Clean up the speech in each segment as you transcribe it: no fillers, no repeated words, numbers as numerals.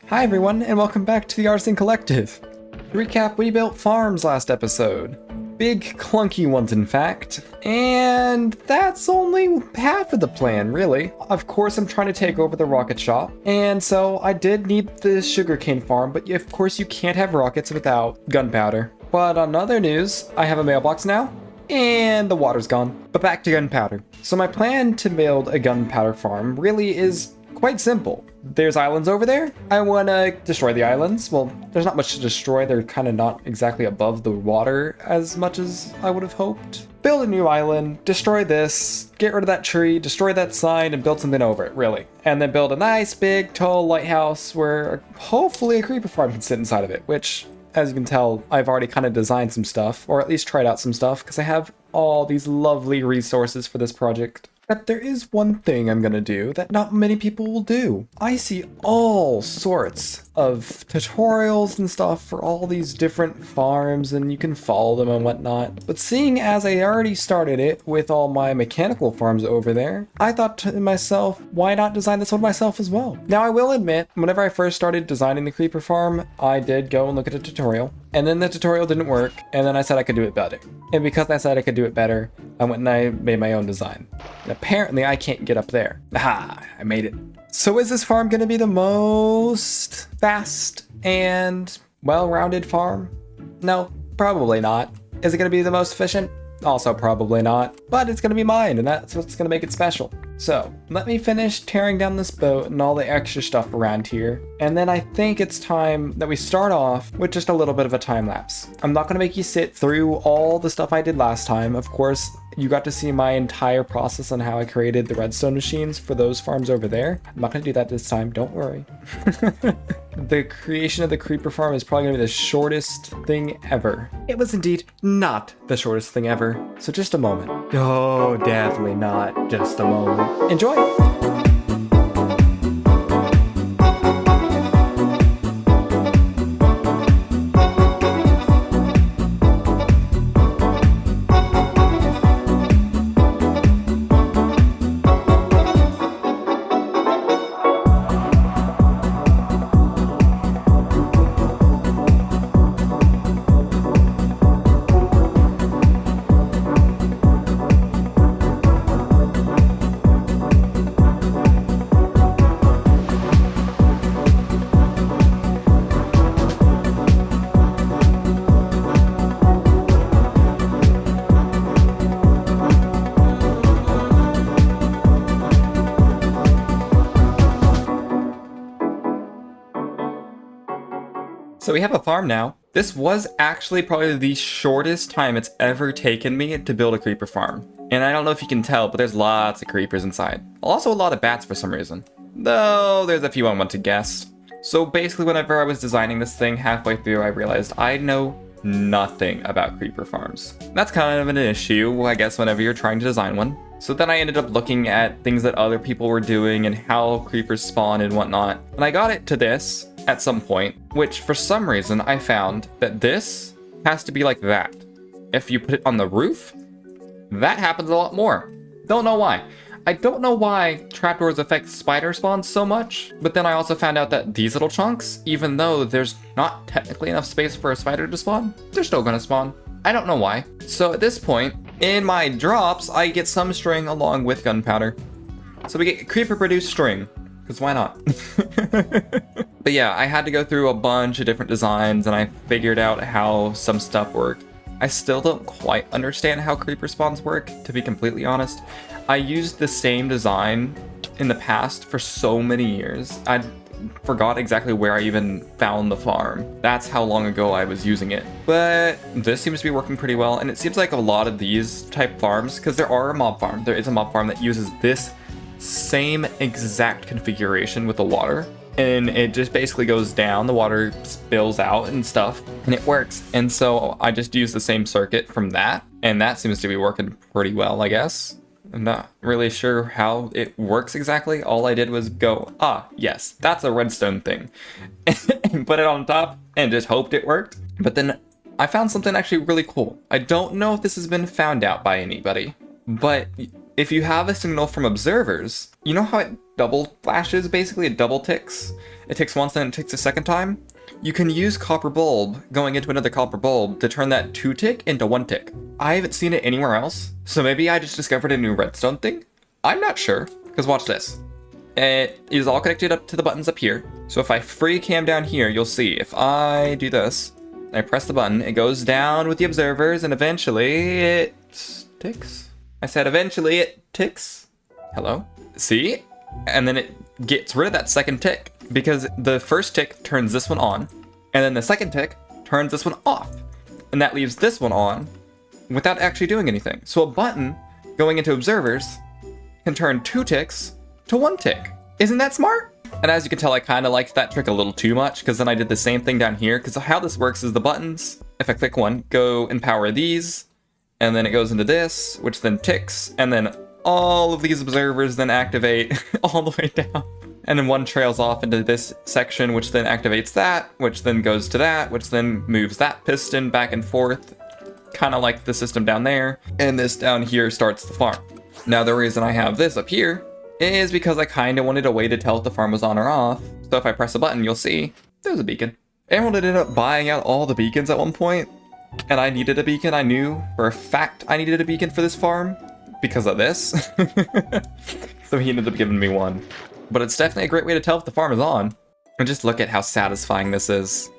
Hi everyone, and welcome back to the Artisan Collective. To recap, we built farms last episode. Big, clunky ones in fact. And that's only half of the plan, really. Of course, I'm trying to take over the rocket shop. And so I did need the sugarcane farm, but of course you can't have rockets without gunpowder. But on other news, I have a mailbox now. And the water's gone. But back to gunpowder. So my plan to build a gunpowder farm really is quite simple. There's islands over there. I want to destroy the islands. Well, there's not much to destroy. They're kind of not exactly above the water as much as I would have hoped. Build a new island, destroy this, get rid of that tree, destroy that sign, and build something over it, really. And then build a nice, big, tall lighthouse where hopefully a creeper farm can sit inside of it, which, as you can tell, I've already kind of designed some stuff, or at least tried out some stuff, because I have all these lovely resources for this project. But there is one thing I'm gonna do that not many people will do. I see all sorts of tutorials and stuff for all these different farms, and you can follow them and whatnot. But seeing as I already started it with all my mechanical farms over there, I thought to myself, why not design this one myself as well? Now I will admit, whenever I first started designing the creeper farm, I did go and look at a tutorial. And then the tutorial didn't work, and then I said I could do it better. And because I said I could do it better, I went and I made my own design. And apparently I can't get up there. Aha, I made it. So is this farm gonna be the most fast and well-rounded farm? No, probably not. Is it gonna be the most efficient? Also probably not. But it's gonna be mine, and that's what's gonna make it special. So, let me finish tearing down this boat and all the extra stuff around here, and then I think it's time that we start off with just a little bit of a time lapse. I'm not gonna make you sit through all the stuff I did last time. Of course, you got to see my entire process on how I created the redstone machines for those farms over there. I'm not gonna do that this time, don't worry. The creation of the creeper farm is probably gonna be the shortest thing ever. It was indeed not the shortest thing ever. So just a moment. Oh, definitely not just a moment. Enjoy! So we have a farm now. This was actually probably the shortest time it's ever taken me to build a creeper farm. And I don't know if you can tell, but there's lots of creepers inside. Also a lot of bats for some reason. Though there's a few I want to guess. So basically whenever I was designing this thing halfway through, I realized I know nothing about creeper farms. That's kind of an issue, I guess, whenever you're trying to design one. So then I ended up looking at things that other people were doing and how creepers spawn and whatnot. And I got it to this at some point, which for some reason I found that this has to be like that. If you put it on the roof, that happens a lot more. Don't know why. I don't know why trapdoors affect spider spawns so much, but then I also found out that these little chunks, even though there's not technically enough space for a spider to spawn, they're still gonna spawn. I don't know why. So at this point, in my drops, I get some string along with gunpowder. So we get creeper produced string, because why not? But yeah, I had to go through a bunch of different designs and I figured out how some stuff worked. I still don't quite understand how creeper spawns work, to be completely honest. I used the same design in the past for so many years. I forgot exactly where I even found the farm. That's how long ago I was using it. But this seems to be working pretty well, and it seems like a lot of these type farms, because there are a mob farm. There is a mob farm that uses this same exact configuration with the water. And it just basically goes down, the water spills out and stuff, and it works. And so I just use the same circuit from that, and that seems to be working pretty well, I guess. I'm not really sure how it works exactly. All I did was go, yes, that's a redstone thing. And put it on top and just hoped it worked. But then I found something actually really cool. I don't know if this has been found out by anybody, but if you have a signal from observers, you know how it double flashes, basically. It double ticks. It ticks once, then it ticks a second time. You can use copper bulb going into another copper bulb to turn that 2 tick into 1 tick. I haven't seen it anywhere else, so maybe I just discovered a new redstone thing? I'm not sure, because watch this. It is all connected up to the buttons up here. So if I free cam down here, you'll see if I do this, I press the button, it goes down with the observers, and eventually it ticks. I said eventually it ticks. Hello? See? And then it gets rid of that second tick, because the first tick turns this one on, and then the second tick turns this one off. And that leaves this one on without actually doing anything. So a button going into observers can turn 2 ticks to 1 tick. Isn't that smart? And as you can tell, I kind of liked that trick a little too much, because then I did the same thing down here, because how this works is the buttons, if I click one, go and power these, and then it goes into this, which then ticks, and then all of these observers then activate all the way down. And then one trails off into this section, which then activates that, which then goes to that, which then moves that piston back and forth, kind of like the system down there. And this down here starts the farm. Now, the reason I have this up here is because I kind of wanted a way to tell if the farm was on or off. So if I press a button, you'll see there's a beacon. Everyone ended up buying out all the beacons at one point, and I needed a beacon. I knew for a fact I needed a beacon for this farm because of this. So he ended up giving me one. But it's definitely a great way to tell if the farm is on. And just look at how satisfying this is.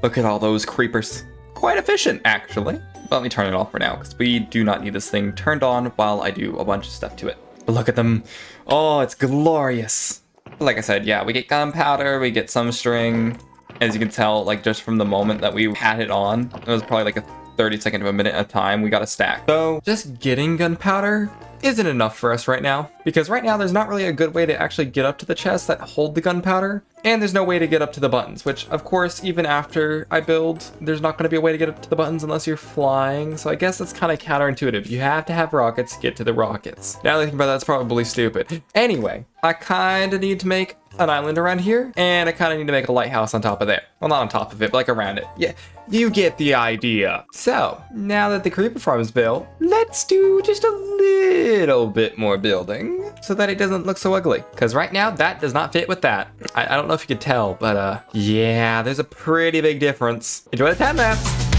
Look at all those creepers. Quite efficient, actually. But let me turn it off for now, because we do not need this thing turned on while I do a bunch of stuff to it. But look at them. Oh, it's glorious. Like I said, yeah, we get gunpowder, we get some string. As you can tell, like just from the moment that we had it on, it was probably like a 30-second to a minute at a time, we got a stack. So just getting gunpowder isn't enough for us right now, because right now there's not really a good way to actually get up to the chests that hold the gunpowder, and there's no way to get up to the buttons, which of course, even after I build, there's not going to be a way to get up to the buttons unless you're flying. So I guess that's kind of counterintuitive. You have to have rockets to get to the rockets. Now that I think about that, that's probably stupid. Anyway, I kind of need to make an island around here, and I kind of need to make a lighthouse on top of there. Well, not on top of it, but like around it. Yeah, you get the idea. So, now that the creeper farm is built, let's do just a little bit more building so that it doesn't look so ugly. Because right now, that does not fit with that. I don't know if you could tell, but yeah, there's a pretty big difference. Enjoy the time lapse.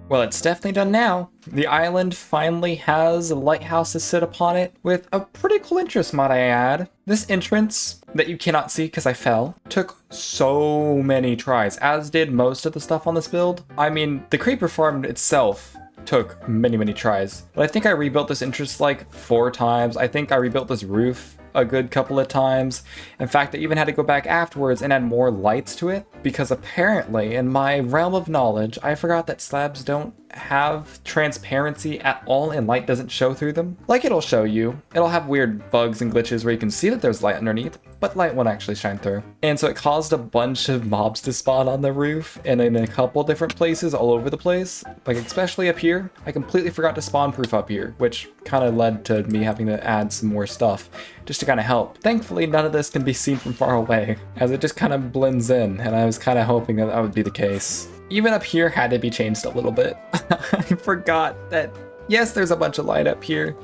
Well, it's definitely done now. The island finally has a lighthouse to sit upon it with a pretty cool entrance, might I add. This entrance that you cannot see because I fell took so many tries, as did most of the stuff on this build. I mean, the creeper farm itself took many tries, but I think I rebuilt this entrance like 4 times. I think I rebuilt this roof a good couple of times. In fact, I even had to go back afterwards and add more lights to it, because apparently in my realm of knowledge, I forgot that slabs don't have transparency at all and light doesn't show through them. Like, it'll show you, it'll have weird bugs and glitches where you can see that there's light underneath, but light won't actually shine through. And so it caused a bunch of mobs to spawn on the roof and in a couple different places all over the place. Like, especially up here, I completely forgot to spawn proof up here, which kind of led to me having to add some more stuff just to kind of help. Thankfully, none of this can be seen from far away, as it just kind of blends in, and I was kind of hoping that that would be the case. Even up here had to be changed a little bit. I forgot that, yes, there's a bunch of light up here,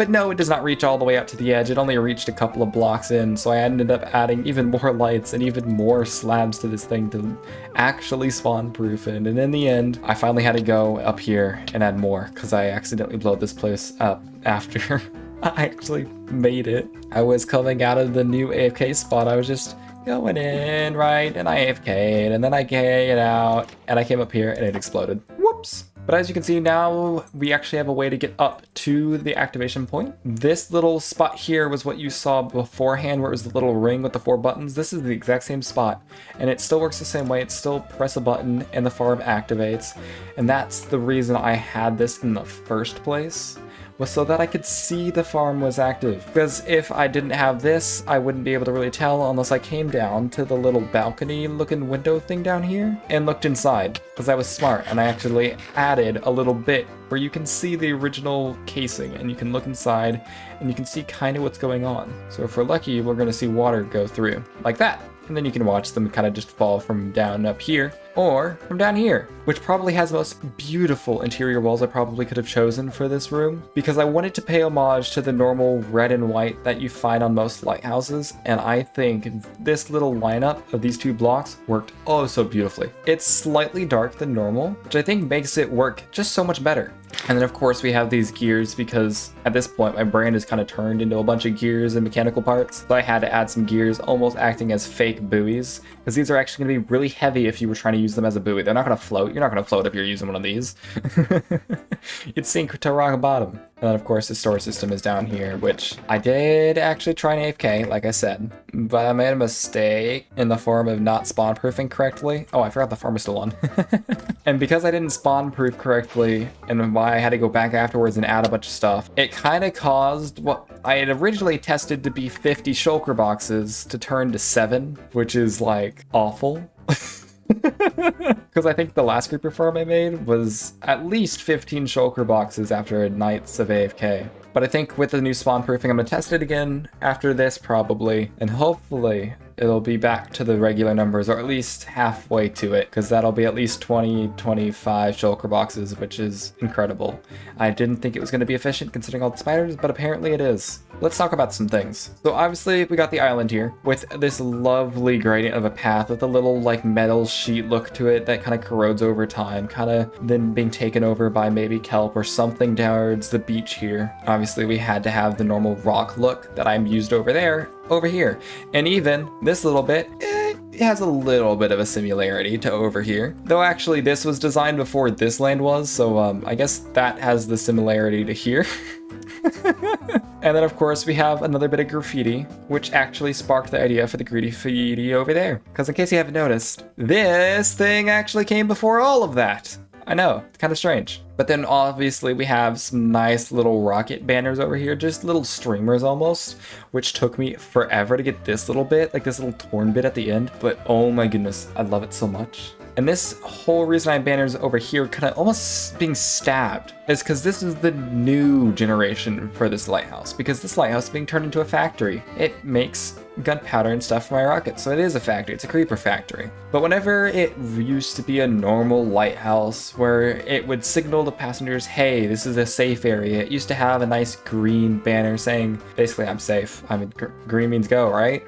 But no, it does not reach all the way out to the edge. It only reached a couple of blocks in, so I ended up adding even more lights and even more slabs to this thing to actually spawn-proof it. And in the end, I finally had to go up here and add more because I accidentally blew this place up after I actually made it. I was coming out of the new AFK spot. I was just going in, right, and I AFK'd, and then I K'd out, and I came up here and it exploded. Whoops. But as you can see now, we actually have a way to get up to the activation point. This little spot here was what you saw beforehand, where it was the little ring with the 4 buttons. This is the exact same spot, and it still works the same way. It's still press a button and the farm activates. And that's the reason I had this in the first place, was so that I could see the farm was active. Because if I didn't have this, I wouldn't be able to really tell unless I came down to the little balcony looking window thing down here and looked inside, because I was smart and I actually added a little bit where you can see the original casing and you can look inside and you can see kind of what's going on. So if we're lucky, we're gonna see water go through like that. And then you can watch them kind of just fall from down up here or from down here, which probably has the most beautiful interior walls I probably could have chosen for this room, because I wanted to pay homage to the normal red and white that you find on most lighthouses. And I think this little lineup of these 2 blocks worked oh so beautifully. It's slightly dark than normal, which I think makes it work just so much better. And then of course we have these gears, because at this point my brand is kind of turned into a bunch of gears and mechanical parts. So I had to add some gears, almost acting as fake buoys, because these are actually going to be really heavy if you were trying to use them as a buoy. They're not going to float. You're not going to float if you're using one of these. You'd sink to rock bottom. And then of course the storage system is down here, which I did actually try an AFK, like I said, but I made a mistake in the form of not spawn proofing correctly. Oh, I forgot the farm is still on. And because I didn't spawn proof correctly, and why I had to go back afterwards and add a bunch of stuff, it kind of caused what I had originally tested to be 50 shulker boxes to turn to 7, which is like awful. Because I think the last creeper farm I made was at least 15 shulker boxes after nights of AFK. But I think with the new spawn proofing, I'm gonna test it again after this probably, and hopefully it'll be back to the regular numbers, or at least halfway to it, because that'll be at least 20-25 shulker boxes, which is incredible. I didn't think it was going to be efficient considering all the spiders, but apparently it is. Let's talk about some things. So obviously we got the island here with this lovely gradient of a path with a little like metal sheet look to it that kind of corrodes over time, kind of then being taken over by maybe kelp or something towards the beach here. Obviously we had to have the normal rock look that I'm used over there over here, and even this little bit, it has a little bit of a similarity to over here, though actually this was designed before this land was, so I guess that has the similarity to here. And then of course we have another bit of graffiti, which actually sparked the idea for the graffiti over there, because in case you haven't noticed, this thing actually came before all of that. I know, it's kind of strange. But then obviously we have some nice little rocket banners over here, just little streamers almost, which took me forever to get this little bit, like this little torn bit at the end. But oh my goodness, I love it so much. And this whole reason I have banners over here kind of almost being stabbed is because this is the new generation for this lighthouse, because this lighthouse is being turned into a factory. It makes gunpowder and stuff for my rockets, so it is a factory. It's a creeper factory. But whenever it used to be a normal lighthouse where it would signal to passengers, hey, this is a safe area, it used to have a nice green banner saying, basically, I'm safe. I mean, green means go, right?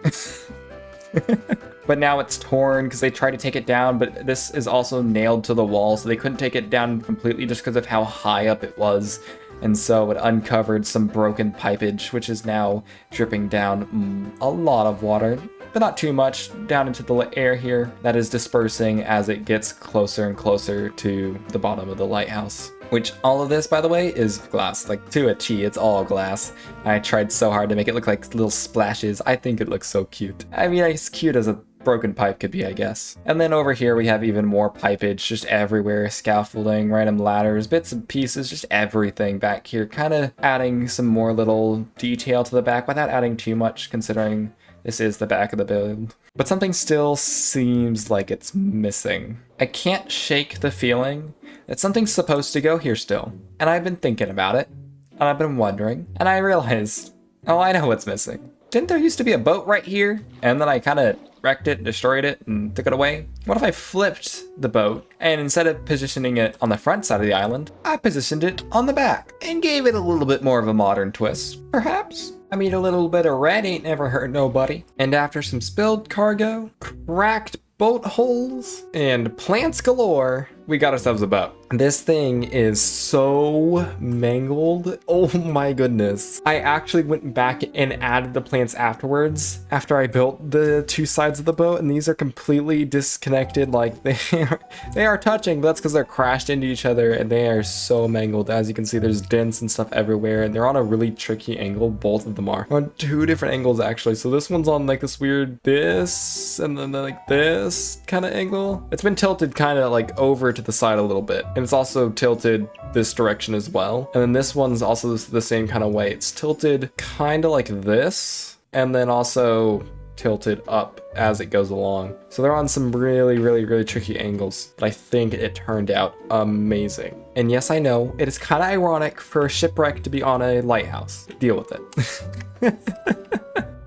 But now it's torn because they tried to take it down, but this is also nailed to the wall, so they couldn't take it down completely just because of how high up it was. And so it uncovered some broken pipage, which is now dripping down a lot of water, but not too much, down into the air here that is dispersing as it gets closer and closer to the bottom of the lighthouse. Which all of this, by the way, is glass. Like, to a T, it's all glass. I tried so hard to make it look like little splashes. I think it looks so cute. I mean, it's cute as a broken pipe could be, I guess. And then over here we have even more pipage just everywhere, scaffolding, random ladders, bits and pieces, just everything back here, kind of adding some more little detail to the back without adding too much, considering this is the back of the build. But something still seems like it's missing. I can't shake the feeling that something's supposed to go here still. And I've been thinking about it, and I've been wondering, and I realized, oh, I know what's missing. didn't there used to be a boat right here? And then I kind of wrecked it, destroyed it, and took it away? What if I flipped the boat, and instead of positioning it on the front side of the island, I positioned it on the back, and gave it a little bit more of a modern twist, perhaps? I mean, a little bit of red ain't never hurt nobody. And after some spilled cargo, cracked boat holes, and plants galore, we got ourselves a boat. This thing is so mangled. Oh my goodness. I actually went back and added the plants afterwards after I built the two sides of the boat, and these are completely disconnected. Like they are touching, but that's because they're crashed into each other, and they are so mangled. As you can see, there's dents and stuff everywhere, and they're on a really tricky angle. Both of them are on two different angles actually. So this one's on like this weird and then like this kind of angle. It's been tilted kind of like over to the side a little bit, and it's also tilted this direction as well. And then this one's also the same kind of way. It's tilted kind of like this, and then also tilted up as it goes along. So they're on some really tricky angles, but I think it turned out amazing. And yes, I know it is kind of ironic for a shipwreck to be on a lighthouse. Deal with it.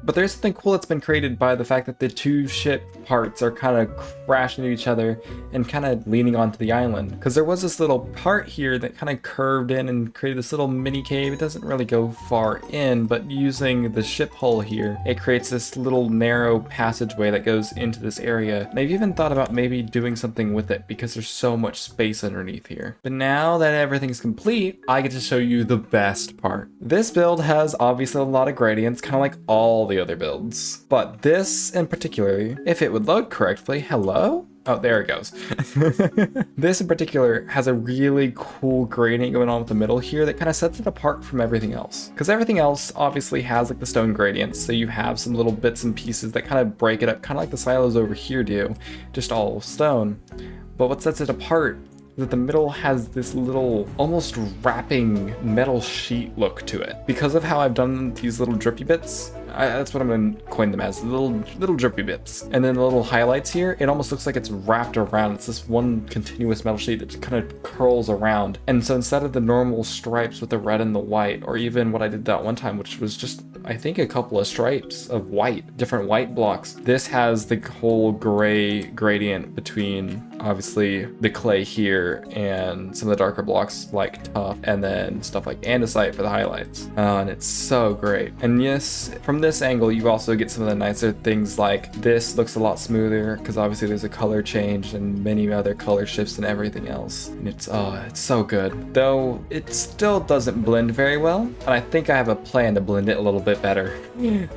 But there's something cool that's been created by the fact that the two ship parts are kind of crashing into each other and kind of leaning onto the island. Because there was this little part here that kind of curved in and created this little mini cave. It doesn't really go far in, but using the ship hull here, it creates this little narrow passageway that goes into this area. And I've even thought about maybe doing something with it because there's so much space underneath here. But now that everything's complete, I get to show you the best part. This build has obviously a lot of gradients, kind of like all the other builds, but this in particular, if it would load correctly, hello? Oh, there it goes. This in particular has a really cool gradient going on with the middle here that kind of sets it apart from everything else. Because everything else obviously has like the stone gradients, so you have some little bits and pieces that kind of break it up, kind of like the silos over here do, just all stone. But what sets it apart that the middle has this little almost wrapping metal sheet look to it. Because of how I've done these little drippy bits, that's what I'm gonna coin them as, little drippy bits. And then the little highlights here, it almost looks like it's wrapped around. It's this one continuous metal sheet that just kind of curls around. And so instead of the normal stripes with the red and the white, or even what I did that one time, which was just, I think, a couple of stripes of white, different white blocks, this has the whole gray gradient between obviously the clay here and some of the darker blocks like tuff, and then stuff like andesite for the highlights. And it's so great. And yes, from this angle you also get some of the nicer things, like this looks a lot smoother because obviously there's a color change and many other color shifts and everything else, and it's so good. Though it still doesn't blend very well, and I think I have a plan to blend it a little bit better.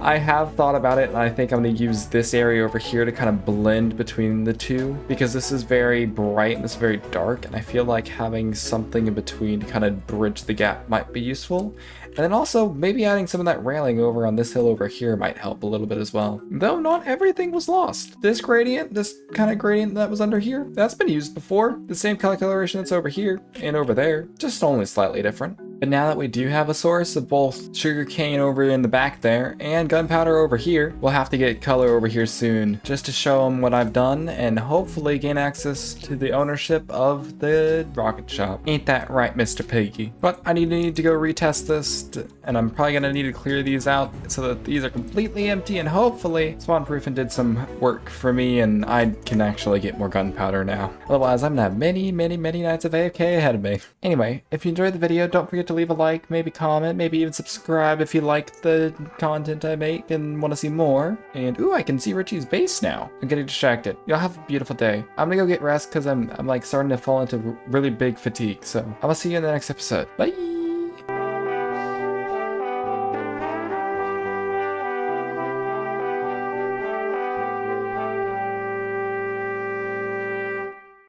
I have thought about it, and I think I'm going to use this area over here to kind of blend between the two, because this is very bright and this is very dark, and I feel like having something in between to kind of bridge the gap might be useful. And then also maybe adding some of that railing over on this hill over here might help a little bit as well. Though not everything was lost. This gradient, this kind of gradient that was under here, that's been used before. The same color coloration that's over here and over there, just only slightly different. But now that we do have a source of both sugarcane over in the back there and gunpowder over here, we'll have to get color over here soon just to show them what I've done and hopefully gain access to the ownership of the rocket shop. Ain't that right, Mr. Piggy? But I need to go retest this, and I'm probably gonna need to clear these out so that these are completely empty, and hopefully Spawnproofing did some work for me and I can actually get more gunpowder now. Otherwise, I'm gonna have many nights of AFK ahead of me. Anyway, if you enjoyed the video, don't forget to leave a like, maybe comment, maybe even subscribe if you like the content I make and want to see more. And ooh, I can see Richie's base now. I'm getting distracted. Y'all have a beautiful day. I'm gonna go get rest because I'm like starting to fall into really big fatigue. So I'm gonna see you in the next episode. Bye.